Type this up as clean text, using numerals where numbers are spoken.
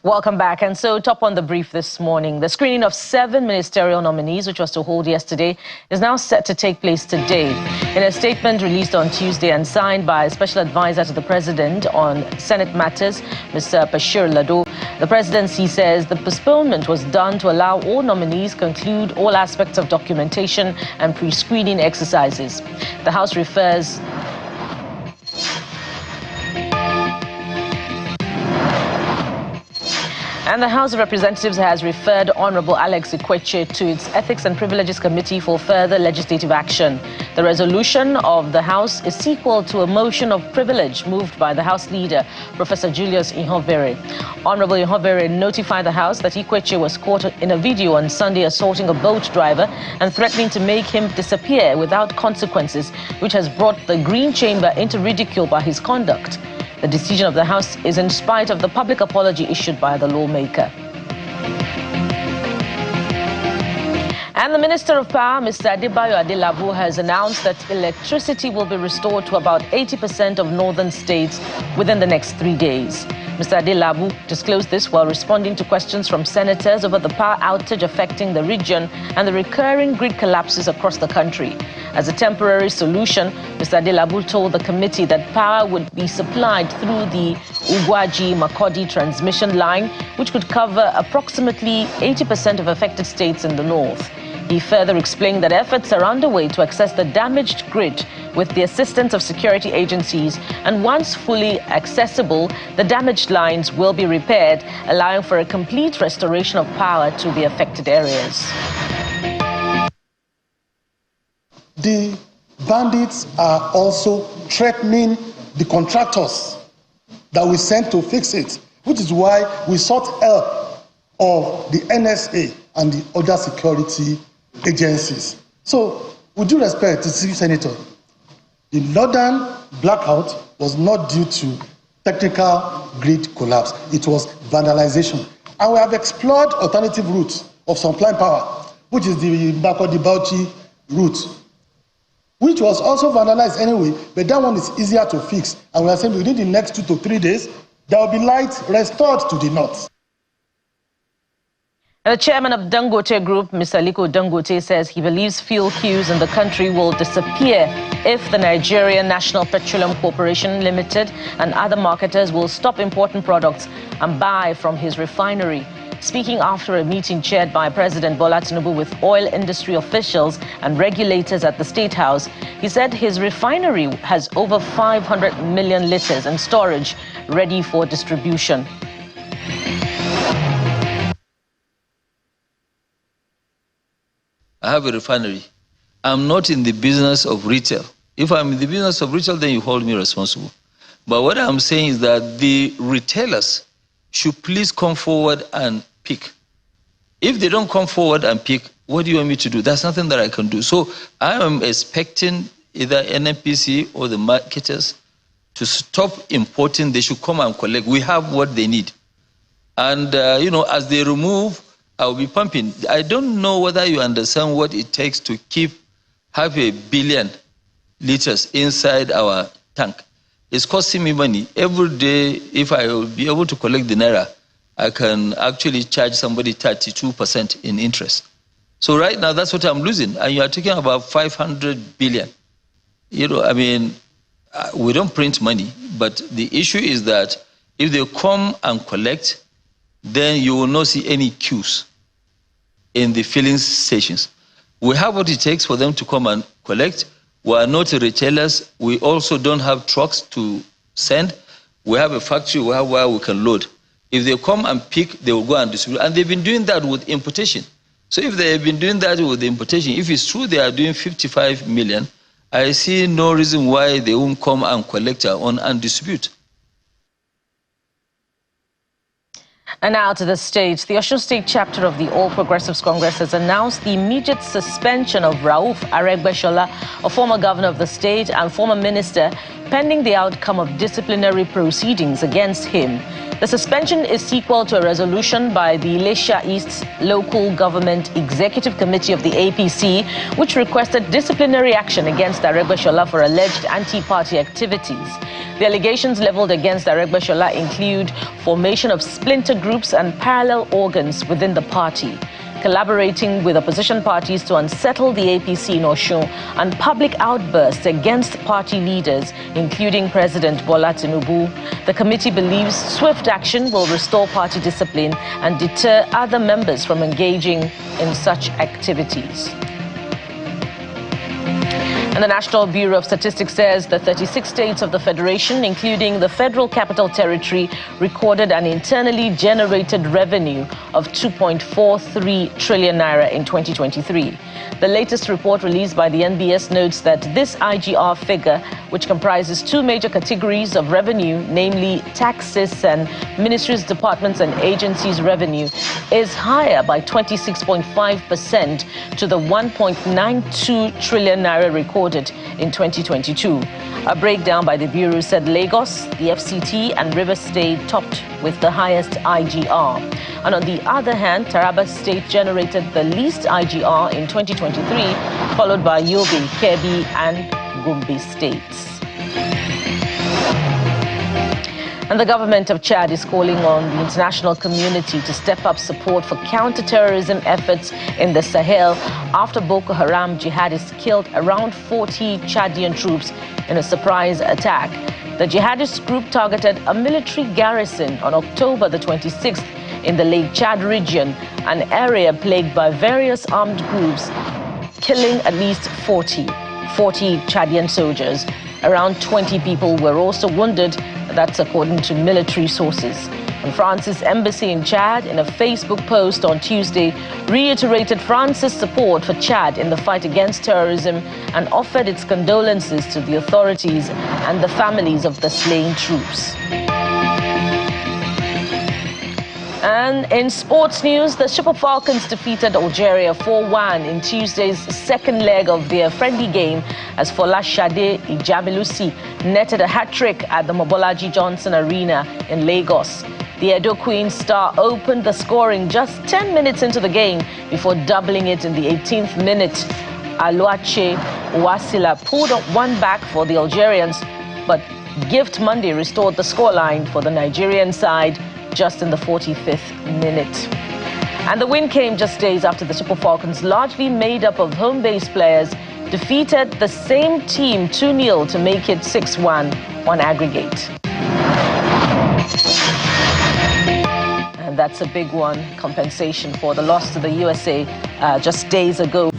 Welcome back. And so, top on the brief this morning, the screening of 7 ministerial nominees, which was to hold yesterday, is now set to take place today. In a statement released on Tuesday and signed by Special Advisor to the President on Senate Matters, Mr. Bashir Lado, the presidency says the postponement was done to allow all nominees conclude all aspects of documentation and pre-screening exercises. The House refers And the House of Representatives has referred Honorable Alex Ikweche to its Ethics and Privileges Committee for further legislative action. The resolution of the House is sequel to a motion of privilege moved by the House Leader, Professor Julius Ihonvere. Honorable Ihonvere notified the House that Ikweche was caught in a video on Sunday assaulting a boat driver and threatening to make him disappear without consequences, which has brought the Green Chamber into ridicule by his conduct. The decision of the House is in spite of the public apology issued by the Lawmaker. And the Minister of Power, Mr. Adebayo Adelabu, has announced that electricity will be restored to about 80% of northern states within the next 3 days. Mr. Adelabu disclosed this while responding to questions from senators over the power outage affecting the region and the recurring grid collapses across the country. As a temporary solution, Mr. Adelabu told the committee that power would be supplied through the Ugwaji-Makodi transmission line, which could cover approximately 80% of affected states in the north. He further explained that efforts are underway to access the damaged grid with the assistance of security agencies, and once fully accessible, the damaged lines will be repaired, allowing for a complete restoration of power to the affected areas. The bandits are also threatening the contractors that we sent to fix it, which is why we sought help of the NSA and the other security agencies. So, with due respect to the Senator, the northern blackout was not due to technical grid collapse. It was vandalization. And we have explored alternative routes of supplying power, which is the Bauchi route, which was also vandalized anyway, but that one is easier to fix. And we are saying within the next 2 to 3 days, there will be light restored to the north. The chairman of Dangote Group, Mr. Aliko Dangote, says he believes fuel queues in the country will disappear if the Nigerian National Petroleum Corporation Limited and other marketers will stop importing products and buy from his refinery. Speaking after a meeting chaired by President Bola Tinubu with oil industry officials and regulators at the State House, he said his refinery has over 500 million litres in storage ready for distribution. I have a refinery. I'm not in the business of retail. If I'm in the business of retail, then you hold me responsible. But what I'm saying is that the retailers should please come forward and pick. If they don't come forward and pick, what do you want me to do? That's nothing that I can do. So I am expecting either NNPC or the marketers to stop importing. They should come and collect. We have what they need. And, as they remove, I'll be pumping. I don't know whether you understand what it takes to keep 500 million liters inside our tank. It's costing me money. Every day, if I will be able to collect the naira, I can actually charge somebody 32% in interest. So right now, that's what I'm losing. And you are talking about 500 billion. We don't print money. But the issue is that if they come and collect, then you will not see any queues in the filling stations. We have what it takes for them to come and collect. We are not retailers. We also don't have trucks to send. We have a factory where we can load. If they come and pick, they will go and distribute. And they've been doing that with importation. So if they have been doing that with the importation, if it's true they are doing 55 million, I see no reason why they won't come and collect our own and distribute. And now to the state. The Osun State chapter of the All Progressives Congress has announced the immediate suspension of Rauf Aregbesola, a former governor of the state and former minister, pending the outcome of disciplinary proceedings against him. The suspension is sequel to a resolution by the Ilesha East Local Government Executive Committee of the APC, which requested disciplinary action against Aregbesola for alleged anti-party activities. The allegations leveled against Aregbesola include formation of splinter groups and parallel organs within the party, collaborating with opposition parties to unsettle the APC in Osun, and public outbursts against party leaders, including President Bola Tinubu. The committee believes swift action will restore party discipline and deter other members from engaging in such activities. And the National Bureau of Statistics says the 36 states of the Federation, including the Federal Capital Territory, recorded an internally generated revenue of 2.43 trillion naira in 2023. The latest report released by the NBS notes that this IGR figure, which comprises two major categories of revenue, namely taxes and ministries, departments and agencies revenue, is higher by 26.5% to the 1.92 trillion naira recorded in 2022. A breakdown by the Bureau said Lagos, the FCT and Rivers State topped with the highest IGR. And on the other hand, Taraba State generated the least IGR in 2023, followed by Yobe, Kebbi and Gombe states. And the government of Chad is calling on the international community to step up support for counter-terrorism efforts in the Sahel after Boko Haram jihadists killed around 40 Chadian troops in a surprise attack. The jihadist group targeted a military garrison on October the 26th in the Lake Chad region, an area plagued by various armed groups, killing at least 40 Chadian soldiers. Around 20 people were also wounded. That's according to military sources. And France's embassy in Chad, in a Facebook post on Tuesday, reiterated France's support for Chad in the fight against terrorism and offered its condolences to the authorities and the families of the slain troops. And in sports news, the Super Falcons defeated Algeria 4-1 in Tuesday's second leg of their friendly game as Folashade Ijamilusi netted a hat-trick at the Mobolaji Johnson Arena in Lagos. The Edo Queen star opened the scoring just 10 minutes into the game before doubling it in the 18th minute. Aluache Wasila pulled one back for the Algerians, but Gift Monday restored the scoreline for the Nigerian side just in the 45th minute. And the win came just days after the Super Falcons, largely made up of home-based players, defeated the same team 2-0 to make it 6-1 on aggregate. And that's a big one, compensation for the loss to the USA just days ago.